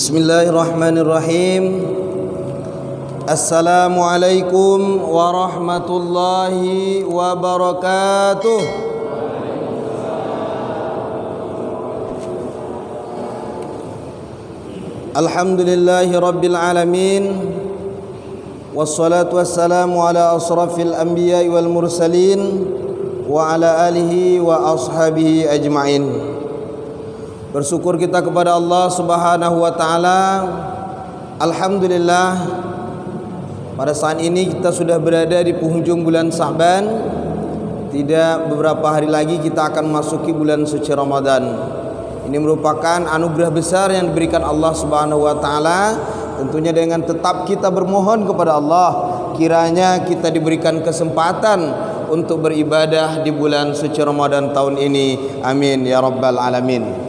Bismillahirrahmanirrahim. Assalamualaikum warahmatullahi wabarakatuh. Alhamdulillahi rabbil alamin. Wassalatu wassalamu ala asrafil anbiya'i wal mursalin wa ala alihi wa ashabihi ajma'in. Bersyukur kita kepada Allah Subhanahu wa taala. Alhamdulillah, pada saat ini kita sudah berada di penghujung bulan Sa'ban. Tidak beberapa hari lagi kita akan memasuki bulan suci Ramadan. Ini merupakan anugerah besar yang diberikan Allah Subhanahu wa taala. Tentunya dengan tetap kita bermohon kepada Allah, kiranya kita diberikan kesempatan untuk beribadah di bulan suci Ramadan tahun ini. Amin ya rabbal alamin.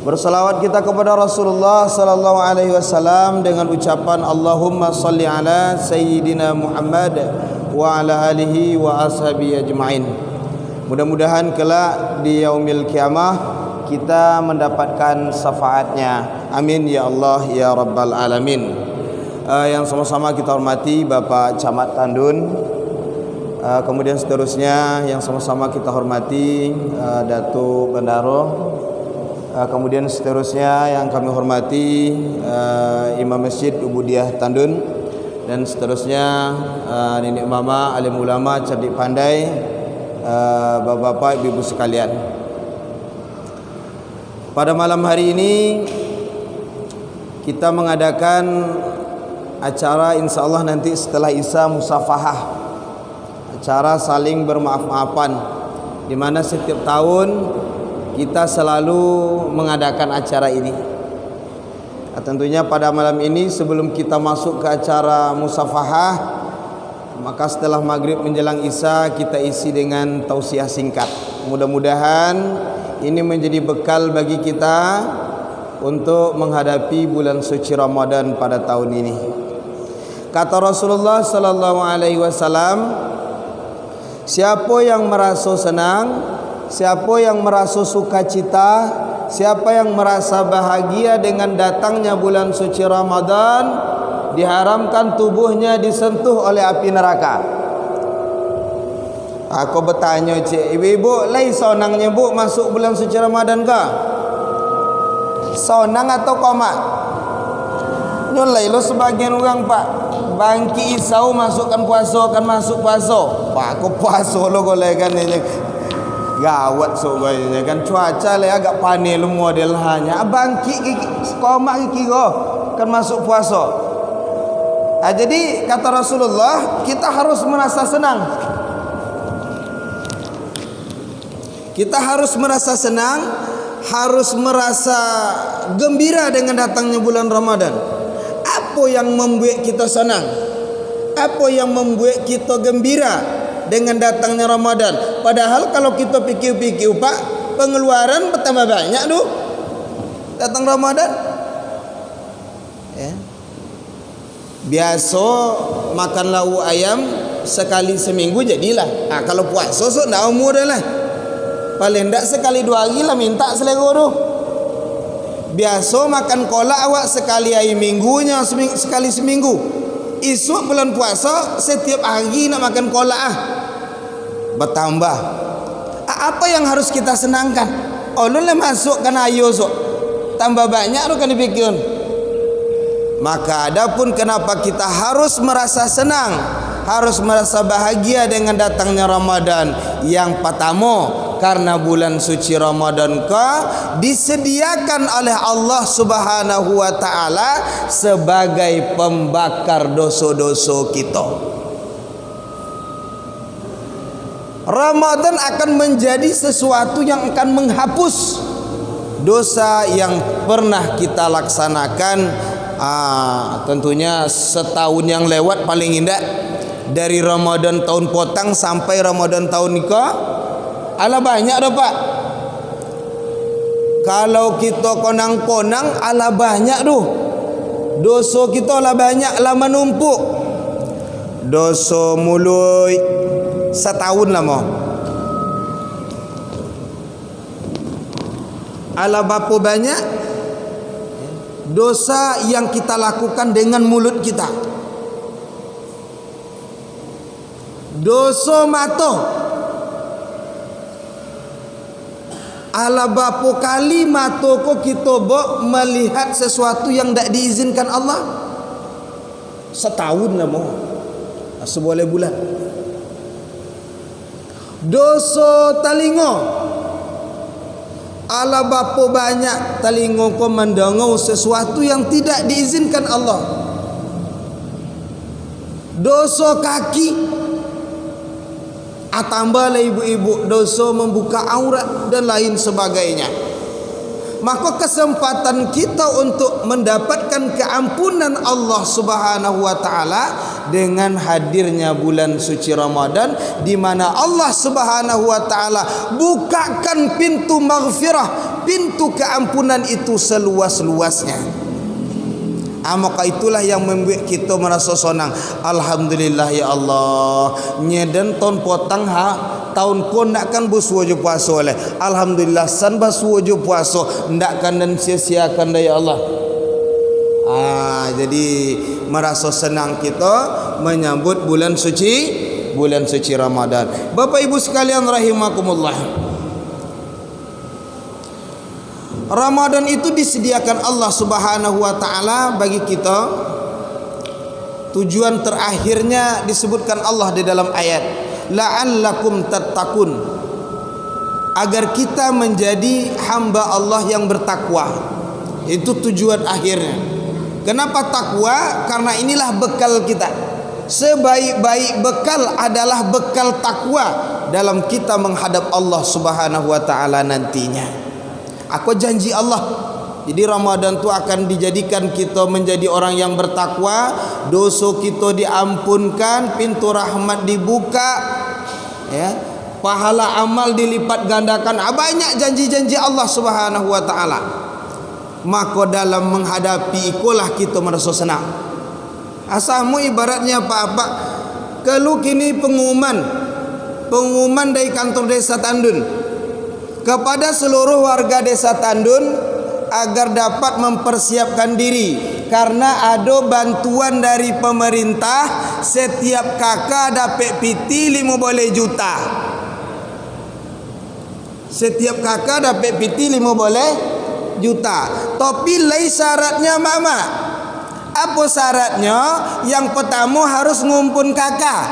Bersalawat kita kepada Rasulullah sallallahu alaihi wasallam dengan ucapan Allahumma salli ala sayyidina Muhammad wa ala alihi wa ashabihi ajma'in. Mudah-mudahan kelak di yaumil kiamah kita mendapatkan syafaatnya. Amin ya Allah ya rabbal alamin. Yang sama-sama kita hormati Bapak Camat Tandun, kemudian seterusnya yang sama-sama kita hormati Datuk Bendaro, kemudian seterusnya yang kami hormati Imam Masjid Ubudiah Tandun, dan seterusnya nenek mama, alim ulama, cerdik pandai, bapak-bapak, ibu-ibu sekalian. Pada malam hari ini kita mengadakan acara insyaallah nanti setelah Isya musafahah, acara saling bermaaf-maafan, di mana setiap tahun kita selalu mengadakan acara ini. Tentunya pada malam ini sebelum kita masuk ke acara musafahah, maka setelah maghrib menjelang Isya kita isi dengan tausiah singkat. Mudah-mudahan ini menjadi bekal bagi kita untuk menghadapi bulan suci Ramadan pada tahun ini. Kata Rasulullah sallallahu alaihi wasallam, siapa yang merasa senang, siapa yang merasa sukacita, siapa yang merasa bahagia dengan datangnya bulan suci Ramadan, diharamkan tubuhnya disentuh oleh api neraka. Aku bertanya, cik, ibu-ibu lai sonangnya bu masuk bulan suci Ramadan ke? Sonang atau komat? Nyolai lo sebagian orang pak bangki isau masukkan puasa, kan masuk puasa. Pak aku puasa lo golek kan ini. Gawat soalnya kan cuaca le agak panas lu model hanya bangki komak kira kan masuk puasa. Jadi kata Rasulullah, kita harus merasa senang. Kita harus merasa senang, harus merasa gembira dengan datangnya bulan Ramadan. Apa yang membuat kita senang? Apa yang membuat kita gembira dengan datangnya Ramadan? Padahal kalau kita pikir-pikir pak, pengeluaran bertambah banyak tu datang Ramadan ya. Biasa makan lauk ayam sekali seminggu jadilah. Kalau puasa so dah umur dah lah. Paling tak sekali dua hari lah minta selera tu. Biasa makan kolak awak sekali hari minggunya, sekali seminggu. Esok bulan puasa setiap hari nak makan kolak bertambah. Apa yang harus kita senangkan? Lu lah masukkan ayo sok tambah banyak tu kan dipikir. Maka adapun kenapa kita harus merasa senang, harus merasa bahagia dengan datangnya Ramadan? Yang pertama, karena bulan suci Ramadan disediakan oleh Allah Subhanahu wa taala sebagai pembakar dosa-dosa kita. Ramadan akan menjadi sesuatu yang akan menghapus dosa yang pernah kita laksanakan. Tentunya setahun yang lewat paling indah, dari Ramadan tahun potang sampai Ramadan tahun nikah, ala banyak dah pak. Kalau kita konang-konang ala banyak tu. Dosa kita ala banyak, ala menumpuk. Dosa mulut setahun lama. Ala bapa banyak dosa yang kita lakukan dengan mulut kita. Dosa mata. Ala berapa kali mata ko kita melihat sesuatu yang tak diizinkan Allah? Setahun lah mau. Seboleh bulan. Dosa telinga. Ala berapa banyak telinga ko mendengar sesuatu yang tidak diizinkan Allah. Dosa kaki. Tambahlah ibu-ibu dosa membuka aurat dan lain sebagainya. Maka kesempatan kita untuk mendapatkan keampunan Allah Subhanahu wa taala dengan hadirnya bulan suci Ramadan, di mana Allah Subhanahu wa taala bukakan pintu maghfirah, pintu keampunan itu seluas-luasnya. Maka itulah yang membuat kita merasa senang. Alhamdulillah ya Allah. Nyeden ton potang tahun ko ndak kan bersuah je puasa oleh. Alhamdulillah san bersuah je puasa. Ndak kan dan sia-siakan dah ya Allah. Jadi merasa senang kita menyambut bulan suci Ramadan. Bapak Ibu sekalian rahimakumullah. Ramadan itu disediakan Allah Subhanahu wa taala bagi kita. Tujuan terakhirnya disebutkan Allah di dalam ayat, la'allakum tattaqun, agar kita menjadi hamba Allah yang bertakwa. Itu tujuan akhirnya. Kenapa takwa? Karena inilah bekal kita. Sebaik-baik bekal adalah bekal takwa dalam kita menghadap Allah Subhanahu wa taala nantinya. Aku janji Allah. Jadi Ramadan tu akan dijadikan kita menjadi orang yang bertakwa, dosa kita diampunkan, pintu rahmat dibuka, ya, pahala amal dilipat gandakan. Banyak janji-janji Allah Subhanahu wa taala. Maka dalam menghadapi ikulah kita merasa senang. Asamu ibaratnya apa-apa. Kalau kini pengumuman dari kantor desa Tandun kepada seluruh warga desa Tandun agar dapat mempersiapkan diri, karena ada bantuan dari pemerintah. Setiap kakak dapat piti 15 juta. Setiap kakak dapat piti 15 juta. Tapi lain syaratnya mama. Apa syaratnya? Yang pertama harus ngumpul kakak.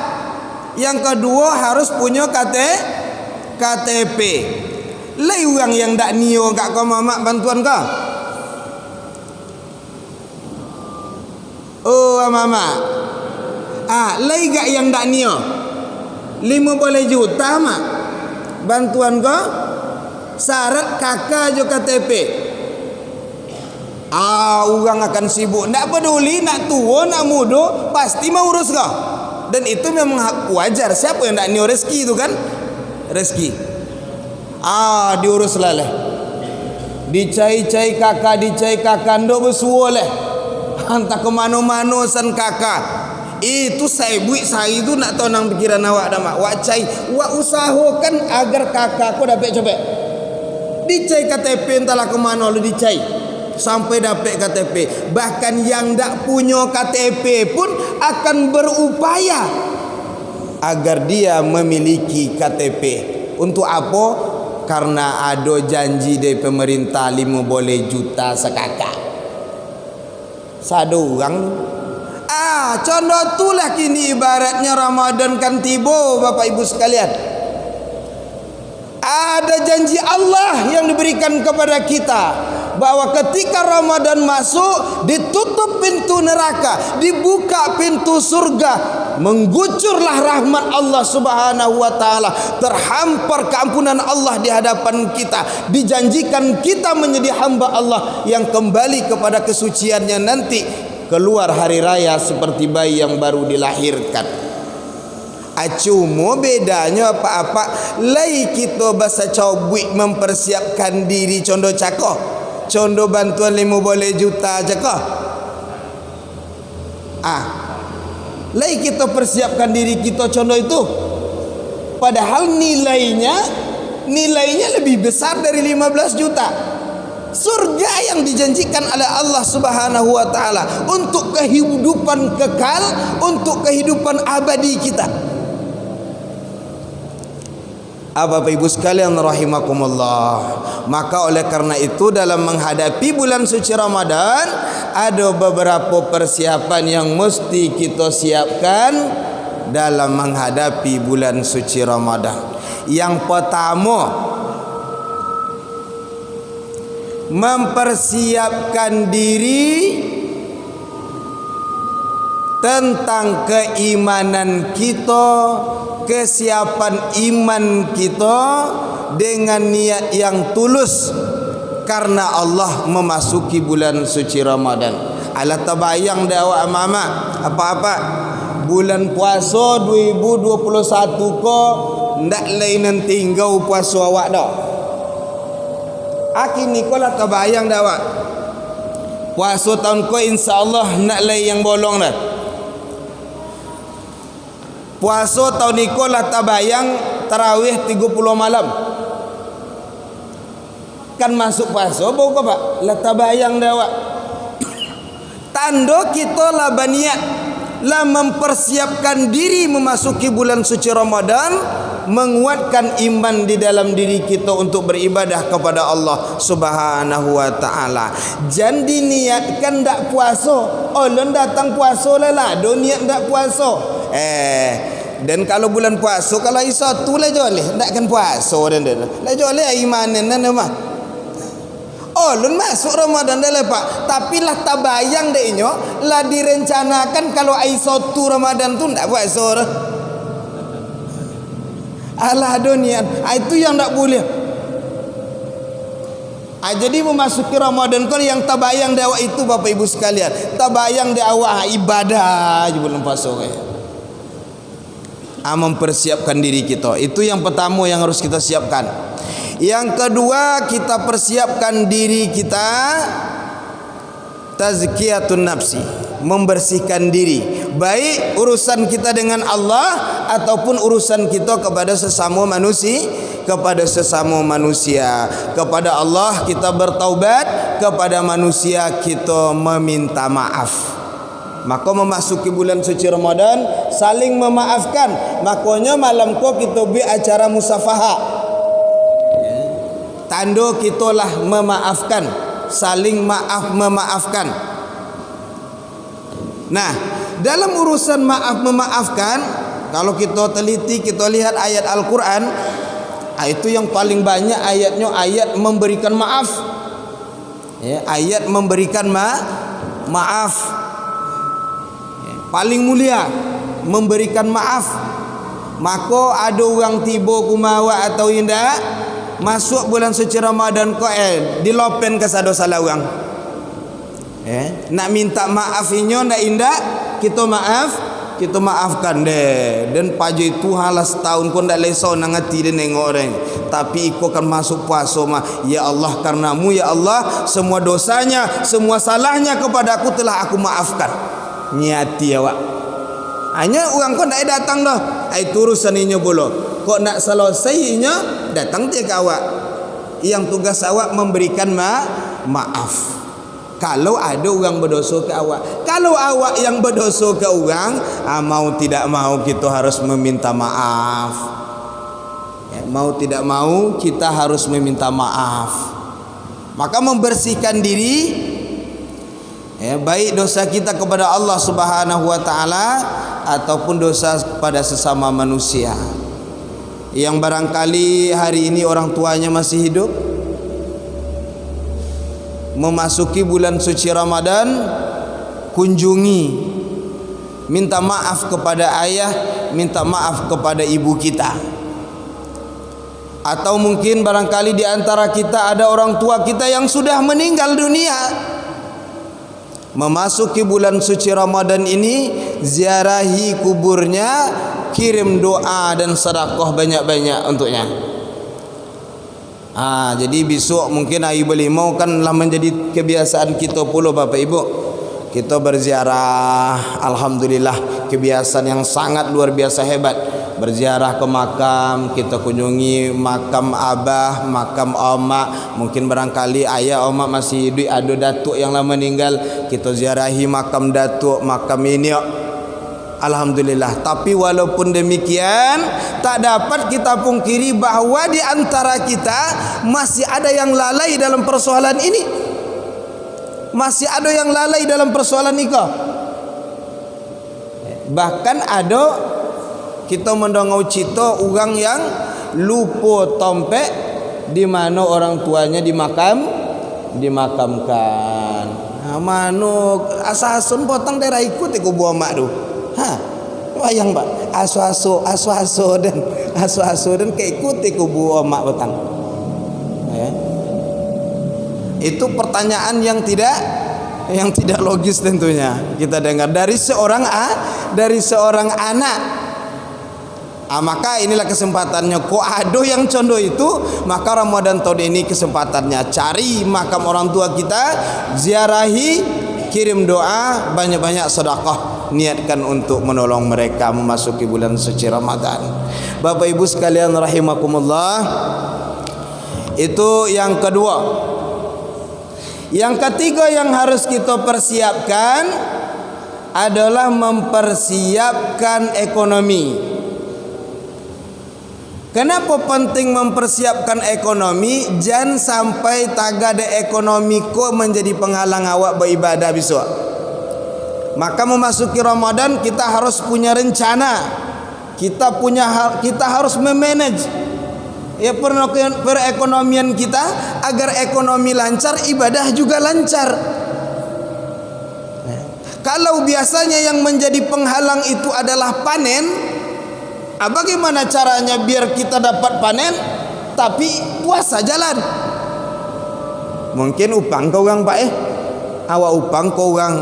Yang kedua harus punya KTP. Lai orang yang dak nio kat kau mamak bantuan kau. Oh mama. Lai gak yang dak nio 15 juta mak bantuan kau. Syarat kakak jo KTP. Orang akan sibuk. Ndak peduli nak tua nak muda pasti mau urus kau. Dan itu memang hak wajar. Siapa yang dak nio rezeki itu kan? Rezeki. Diurus lah. Dicai-cai kakak ndok bersuah leh. Hantar ke mana-mana san kakak. Itu saya buik saya itu nak tahu nang pikiran awak dah mak. Wak cai, wak usahakan agar kakak aku dapat copet. Dicai KTP entahlah ke mana lu dicai sampai dapat KTP. Bahkan yang tak punya KTP pun akan berupaya agar dia memiliki KTP. Untuk apa? Karena ada janji dari pemerintah 15 juta sekakak. Satu orang. Contoh itulah kini ibaratnya Ramadan kan tiba Bapak Ibu sekalian. Ada janji Allah yang diberikan kepada kita bahwa ketika Ramadan masuk, ditutup pintu neraka, dibuka pintu surga, menggucurlah rahmat Allah Subhanahu wa taala, terhampar keampunan Allah di hadapan kita, dijanjikan kita menjadi hamba Allah yang kembali kepada kesuciannya nanti, keluar hari raya seperti bayi yang baru dilahirkan. Cuma bedanya apa-apa, lai kita bahasa cobik mempersiapkan diri contoh cakoh, contoh bantuan 15 juta cakoh. Lai kita persiapkan diri kita contoh itu, padahal nilainya lebih besar dari 15 juta. surga yang dijanjikan oleh Allah Subhanahu wa taala untuk kehidupan kekal, untuk kehidupan abadi kita. Bapak Ibu sekalian rahimakumullah. Maka oleh karena itu dalam menghadapi bulan suci Ramadan ada beberapa persiapan yang mesti kita siapkan dalam menghadapi bulan suci Ramadan. Yang pertama, mempersiapkan diri tentang keimanan kita, kesiapan iman kita dengan niat yang tulus karena Allah memasuki bulan suci Ramadan. Ala tabayang dah awak mama apa-apa bulan puasa 2021 ko ndak lain tinggal puasa awak dah. Akhir ni ko lah tabayang dah awak puasa tahun ko insya-Allah nak lain yang bolong dah. Puasa tahun ni ko lah tabayang tarawih 30 malam. Kan masuk puasa bau ko pak? Lah tabayang dah awak. Tanda kita lah baniat lah mempersiapkan diri memasuki bulan suci Ramadan, menguatkan iman di dalam diri kita untuk beribadah kepada Allah Subhanahu wa taala. Jangan diniatkan dak puasa. Ulun datang puasa lah do niat dak puasa. Dan kalau bulan puasa kalau isa tu lah joleh ndak kan puasa dan lah joleh imanan dan mah. Ulun masuk Ramadan dah lepak, tapi lah tabayang dek inyo lah direncanakan kalau isa tu Ramadan tu ndak puasa dah. Alah dunia, itu yang tak boleh. Jadi memasuki Ramadan kan yang tabayang dia awak itu Bapak Ibu sekalian, tabayang dia awak ibadah je bulan puasa kayak. Mempersiapkan diri kita. Itu yang pertama yang harus kita siapkan. Yang kedua, kita persiapkan diri kita tazkiyatun nafsi, membersihkan diri, baik urusan kita dengan Allah ataupun urusan kita kepada sesama manusia, kepada Allah kita bertaubat, kepada manusia kita meminta maaf. Maka memasuki bulan suci Ramadan saling memaafkan. Makanya malam ko kita buat acara musafaha. Tanda kita lah memaafkan, saling maaf memaafkan. Nah, dalam urusan maaf memaafkan, kalau kita teliti, kita lihat ayat Al-Quran, itu yang paling banyak ayatnya ayat memberikan maaf. Ayat memberikan maaf. Paling mulia memberikan maaf. Maka ada orang tiba kumawa atau indah masuk bulan suci Ramadan ko dilopen ke sado salah orang. Nak minta maaf inyo ndak indah, kita maafkan deh. Dan paju itu halas tahun pun ndak lesau nang hati dia nengok orang. Tapi iko kan masuk puasa mah, ya Allah karenamu ya Allah semua dosanya, semua salahnya kepada aku telah aku maafkan. Niati awak. Hanya orang kau nak datang dah. Itu urusan inyo bolo. Kok nak selesai inyo datang dia ke awak. Yang tugas awak memberikan maaf. Kalau ada orang berdosa ke awak. Kalau awak yang berdosa ke orang, mau tidak mau kita harus meminta maaf. Mau tidak mau kita harus meminta maaf. Maka membersihkan diri, baik dosa kita kepada Allah Subhanahu wa taala ataupun dosa kepada sesama manusia. Yang barangkali hari ini orang tuanya masih hidup, memasuki bulan suci Ramadan, kunjungi, minta maaf kepada ayah, minta maaf kepada ibu kita. Atau mungkin barangkali di antara kita ada orang tua kita yang sudah meninggal dunia. Memasuki bulan suci Ramadan ini, ziarahi kuburnya, kirim doa dan sedekah banyak-banyak untuknya. Jadi besok mungkin hari berlima kanlah menjadi kebiasaan kita pula Bapak Ibu. Kita berziarah, alhamdulillah kebiasaan yang sangat luar biasa hebat. berziarah ke makam, kita kunjungi makam abah, makam omak, mungkin barangkali ayah omak masih hidup, ada datuk yang lama meninggal, kita ziarahi makam datuk, makam ini. Alhamdulillah. Tapi walaupun demikian, tak dapat kita pungkiri bahawa di antara kita masih ada yang lalai dalam persoalan ini. Masih ada yang lalai dalam persoalan nikah. Bahkan ada kita mendongau cita orang yang lupa tompek di mana orang tuanya dimakamkan. Mano asa-asun potong daerah ikut ke buah mak tu. Wayang pak aso-aso dan keikuti kubu omak petang. Itu pertanyaan yang tidak logis tentunya kita dengar dari seorang anak. Maka inilah kesempatannya. Kok ada yang contoh itu, maka Ramadan tahun ini kesempatannya cari makam orang tua kita, ziarahi, kirim doa, banyak-banyak sedekah, niatkan untuk menolong mereka memasuki bulan suci Ramadan. Bapak Ibu sekalian rahimakumullah, itu yang kedua. Yang ketiga yang harus kita persiapkan adalah mempersiapkan ekonomi. Kenapa penting mempersiapkan ekonomi? Jangan sampai tagada ekonomi ko menjadi penghalang awak beribadah besok. Maka memasuki Ramadan kita harus punya rencana. Kita harus memanage perekonomian kita agar ekonomi lancar, ibadah juga lancar. Kalau biasanya yang menjadi penghalang itu adalah panen, bagaimana caranya biar kita dapat panen tapi puasa jalan? Mungkin upang kau orang pak awak upang kau orang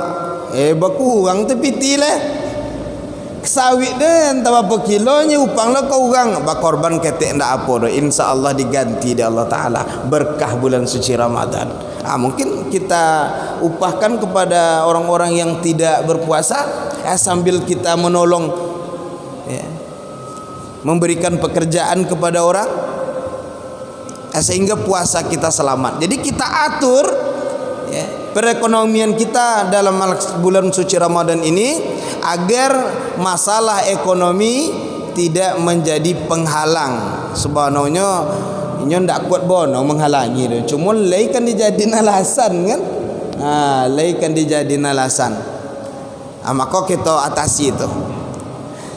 baku orang tepiti lah sawit deh entah berapa kilonya upang lah kau orang bakorban ketek ndak apa doh, insyaallah diganti di Allah Taala berkah bulan suci Ramadan. Mungkin kita upahkan kepada orang-orang yang tidak berpuasa sambil kita menolong memberikan pekerjaan kepada orang sehingga puasa kita selamat. Jadi kita atur perekonomian kita dalam bulan suci Ramadan ini agar masalah ekonomi tidak menjadi penghalang. Sebenarnya ini ndak kuat bono menghalangi tu. Cuma laikan dijadiin alasan kan? Laikan dijadiin alasan. Maka kita atasi itu.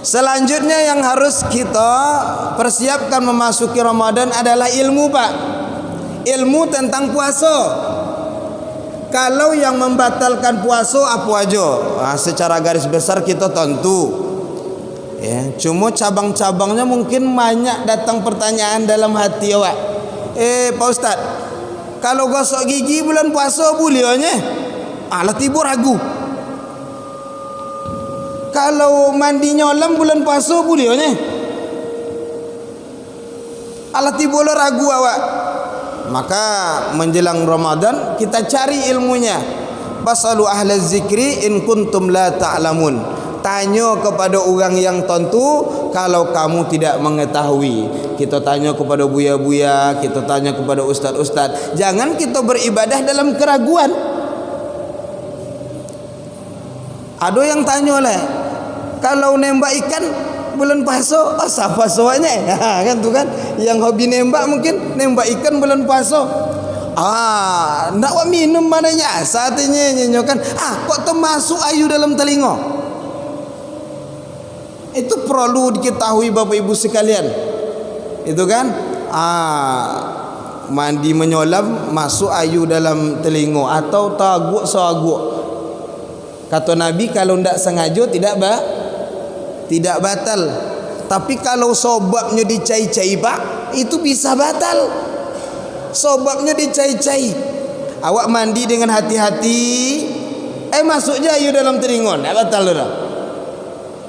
Selanjutnya yang harus kita persiapkan memasuki Ramadan adalah ilmu pak. Ilmu tentang puasa. Kalau yang membatalkan puasa apa aja? Secara garis besar kita tentu. Cuma cabang-cabangnya mungkin banyak datang pertanyaan dalam hati awak. Pak Ustaz, kalau gosok gigi bulan puasa bolehnya? Lah tiba ragu. Kalau mandi nyolam bulan puasa bolehnya? Alah tiba ragu awak. Maka menjelang Ramadan kita cari ilmunya. Basalu ahla zikri in kuntum la ta'lamun. Tanya kepada orang yang tentu kalau kamu tidak mengetahui. Kita tanya kepada buya-buya, kita tanya kepada ustaz-ustaz. Jangan kita beribadah dalam keraguan. Ada yang tanya lah, kalau nembak ikan bulan puasa, siapa soalnya? Kan tu kan, yang hobi nembak mungkin nembak ikan bulan puasa. Nak buat minum mananya saatnya nyenyokan. Kok termasuk ayu dalam telinga? Itu perlu diketahui Bapak Ibu sekalian. Itu kan, mandi menyolam masuk ayu dalam telinga atau taguk soaguk. Kata Nabi kalau tidak sengaja tidak batal. Tapi kalau sobabnya dicai-cai pak, itu bisa batal. Sobabnya dicai-cai. Awak mandi dengan hati-hati, masuk je ayu dalam telinga, tak batal dah.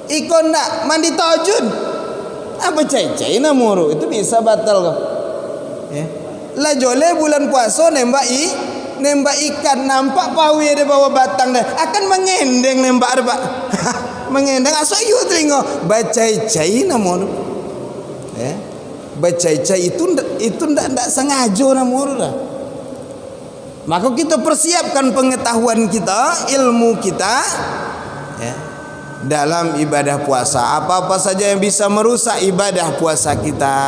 Ikon nak mandi tahajud, apa cai-cai namuru, itu bisa batal kau. Lah jole bulan puasa nembak ikan, nampak pawi ada bawa batang dah, akan mengendeng nembak dah pak. mengendang asal you telinga bacai-cai namun bacai-cai itu ndak sengaja namun dah. Maka kita persiapkan pengetahuan kita, ilmu kita dalam ibadah puasa. Apa-apa saja yang bisa merusak ibadah puasa kita.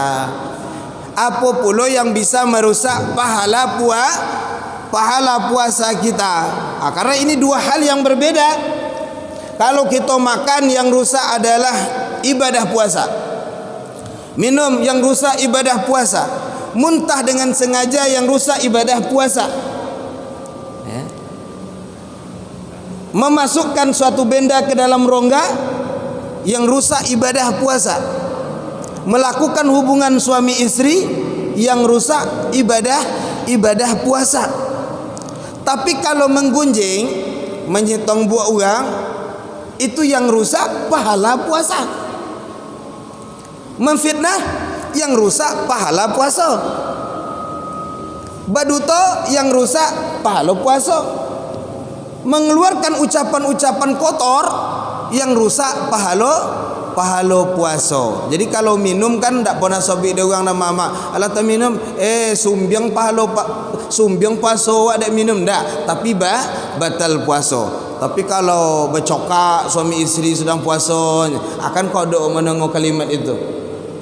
Apa pula yang bisa merusak pahala puasa kita. Karena ini dua hal yang berbeda. Kalau kita makan, yang rusak adalah ibadah puasa. Minum, yang rusak ibadah puasa. Muntah dengan sengaja, yang rusak ibadah puasa. Memasukkan suatu benda ke dalam rongga, yang rusak ibadah puasa. Melakukan hubungan suami istri, yang rusak ibadah puasa. Tapi kalau menggunjing, menyetong buah orang, itu yang rusak pahala puasa. Memfitnah, yang rusak pahala puasa. Baduto, yang rusak pahala puasa. Mengeluarkan ucapan-ucapan kotor, yang rusak pahala puasa. Jadi kalau minum kan tak pernah sobi dia orang nama mama. Alah tak minum, sumbiang puasa awak tak minum dak, tapi batal puasa. Tapi kalau bercokak suami isteri sedang puasa, akan kau dok mendengar kalimat itu.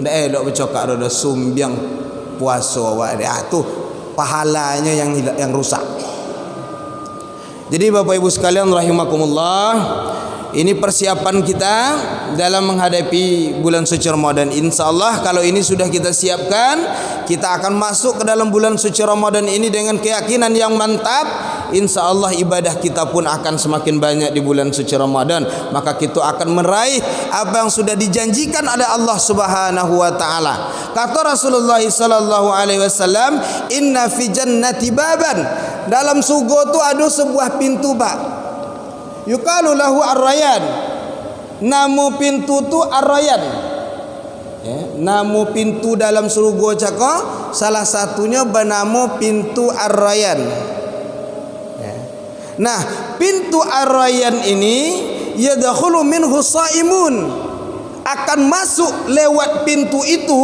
Ndak dok bercokak dah sumbiang puasa awak dia. Tu pahalanya yang rusak. Jadi Bapak Ibu sekalian rahimakumullah, ini persiapan kita dalam menghadapi bulan suci Ramadan. InsyaAllah kalau ini sudah kita siapkan, kita akan masuk ke dalam bulan suci Ramadan ini dengan keyakinan yang mantap. InsyaAllah ibadah kita pun akan semakin banyak di bulan suci Ramadan. Maka kita akan meraih apa yang sudah dijanjikan oleh Allah Subhanahu wa taala. Kata Rasulullah sallallahu alaihi wasallam, "Inna fi jannati baban." Dalam surga tu ada sebuah pintu bab. Yuqalu lahu ar-rayyan. Nama pintu tu ar-rayyan. Nama pintu dalam surga caka salah satunya bernama pintu ar-rayyan. Nah, pintu ar-rayyan ini yadkhulu minhu shaimun. Akan masuk lewat pintu itu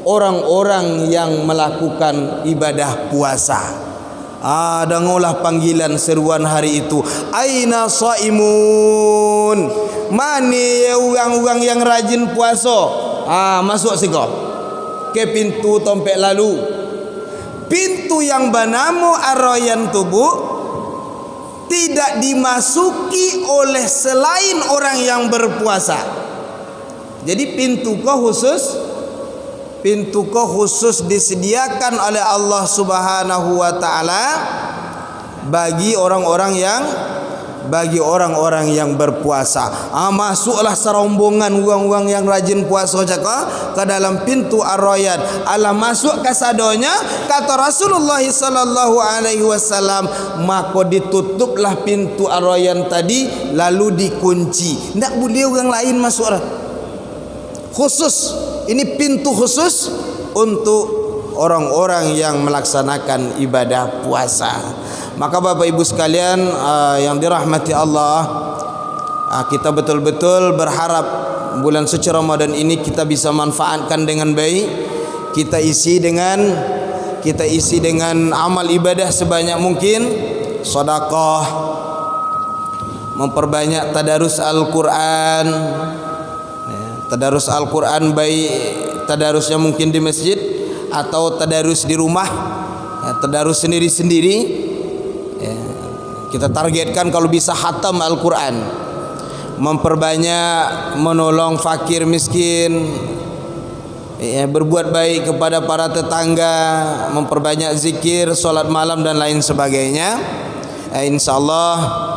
orang-orang yang melakukan ibadah puasa. Dengarlah panggilan seruan hari itu. Aina shaimun? Mana orang-orang yang rajin puasa? Masuk siko ke pintu tompek lalu. Pintu yang bernama ar-rayyan tubuh tidak dimasuki oleh selain orang yang berpuasa. Jadi pintu khusus disediakan oleh Allah Subhanahu wa taala bagi orang-orang yang berpuasa. Masuklah serombongan orang-orang yang rajin puasa caka ke dalam pintu ar-rayyan. Masuk ke sadonya, kata Rasulullah sallallahu alaihi wasallam, maka ditutuplah pintu ar-rayyan tadi lalu dikunci. Tidak boleh orang lain masuk. Khusus, ini pintu khusus untuk orang-orang yang melaksanakan ibadah puasa. Maka Bapak Ibu sekalian yang dirahmati Allah, kita betul-betul berharap bulan suci Ramadan ini kita bisa manfaatkan dengan baik. Kita isi dengan amal ibadah sebanyak mungkin, sedekah, memperbanyak tadarus Al-Quran. Tadarus Al-Quran baik tadarusnya mungkin di masjid atau tadarus di rumah, tadarus sendiri-sendiri. Kita targetkan kalau bisa khatam Al-Quran, memperbanyak menolong fakir miskin, berbuat baik kepada para tetangga, memperbanyak zikir, solat malam dan lain sebagainya. InsyaAllah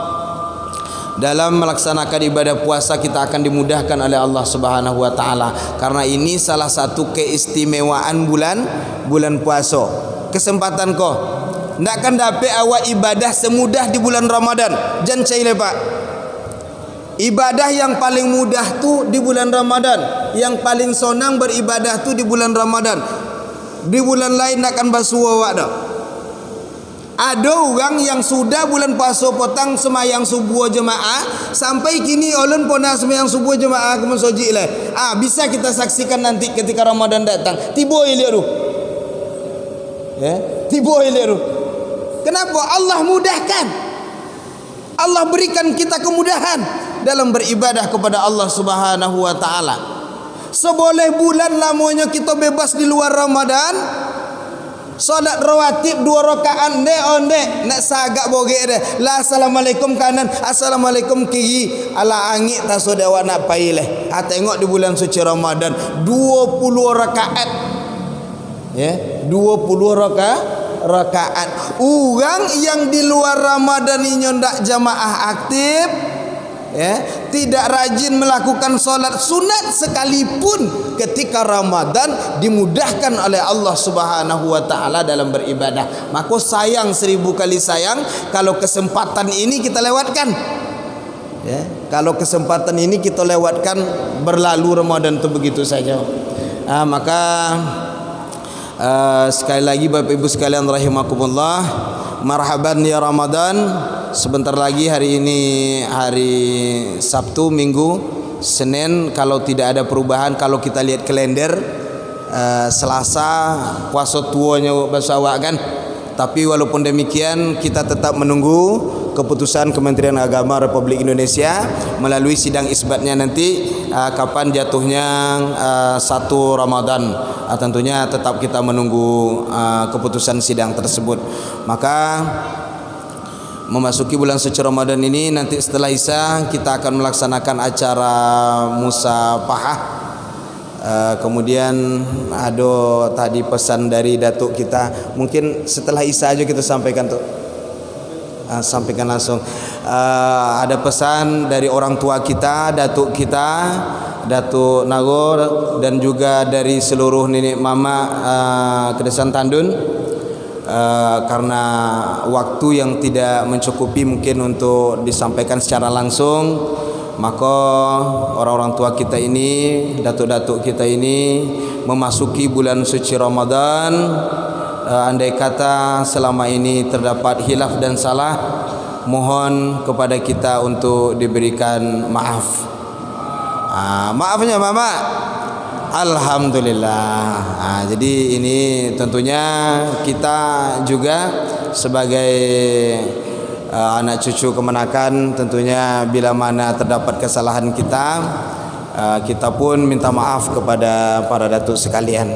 dalam melaksanakan ibadah puasa kita akan dimudahkan oleh Allah Subhanahu wa taala, karena ini salah satu keistimewaan bulan puasa. Kesempatan ko ndak akan dapat awak ibadah semudah di bulan Ramadan. Jangan cai lepak. Ibadah yang paling mudah tu di bulan Ramadan, yang paling senang beribadah tu di bulan Ramadan. Di bulan lain nak akan basuh awak dah. Ada orang yang sudah bulan puasa petang semayang subuh jemaah sampai kini ulun pun nak semayang subuh jemaah ke masjid lah. Bisa kita saksikan nanti ketika Ramadan datang. Tiba dia tu. Ya, tiba dia tu. Kenapa? Allah mudahkan. Allah berikan kita kemudahan dalam beribadah kepada Allah Subhanahu wa taala. Seboleh bulan lamanya kita bebas di luar Ramadan. Solat rawatib 2 rakaat onde nak sagak bogek dia. La assalamualaikum kanan, assalamualaikum kiri. Ala angit tak sodawa nak pai leh. Tengok di bulan suci Ramadan 20 rakaat. Ya, 20 rakaat. Orang yang di luar Ramadan ini ndak jamaah aktif, ya, tidak rajin melakukan solat sunat sekalipun ketika Ramadan dimudahkan oleh Allah Subhanahu wa taala dalam beribadah. Maka sayang 1000 kali sayang kalau kesempatan ini kita lewatkan. Ya, kalau kesempatan ini kita lewatkan, berlalu Ramadan itu begitu saja. Maka sekali lagi Bapak Ibu sekalian rahimakumullah, marhaban ya Ramadan. Sebentar lagi hari ini hari Sabtu, Minggu, Senin kalau tidak ada perubahan, kalau kita lihat kalender Selasa puasa tuanya bahasa awak kan. Tapi walaupun demikian kita tetap menunggu keputusan Kementerian Agama Republik Indonesia melalui sidang isbatnya nanti kapan jatuhnya 1 Ramadan. Tentunya tetap kita menunggu keputusan sidang tersebut. Maka memasuki bulan suci Ramadan ini, nanti setelah Isya kita akan melaksanakan acara musafahah. Kemudian ada tadi pesan dari datuk kita, mungkin setelah Isya aja kita sampaikan tuh. Sampaikan langsung. Ada pesan dari orang tua kita, datuk kita, Datuk Nagor, dan juga dari seluruh nenek mama Kedesan Tandun. Karena waktu yang tidak mencukupi mungkin untuk disampaikan secara langsung, maka orang-orang tua kita ini, datuk-datuk kita ini memasuki bulan suci Ramadan. Andai kata selama ini terdapat hilaf dan salah, mohon kepada kita untuk diberikan maaf. Maafnya mama, alhamdulillah. Jadi ini tentunya kita juga sebagai anak cucu kemenakan, tentunya bila mana terdapat kesalahan kita, kita pun minta maaf kepada para datuk sekalian.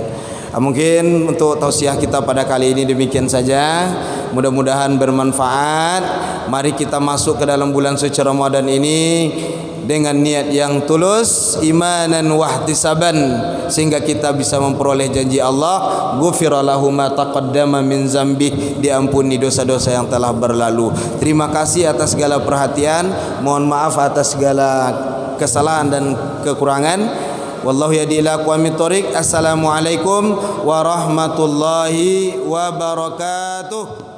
Mungkin untuk tausiah kita pada kali ini demikian saja. Mudah-mudahan bermanfaat. Mari kita masuk ke dalam bulan suci Ramadan ini dengan niat yang tulus, imanan wahtisaban, sehingga kita bisa memperoleh janji Allah, ghufira lahu ma taqaddama min zambi, diampuni dosa-dosa yang telah berlalu. Terima kasih atas segala perhatian, mohon maaf atas segala kesalahan dan kekurangan. Wallahu yahdi ila aqwamit thoriq. Assalamualaikum warahmatullahi wabarakatuh.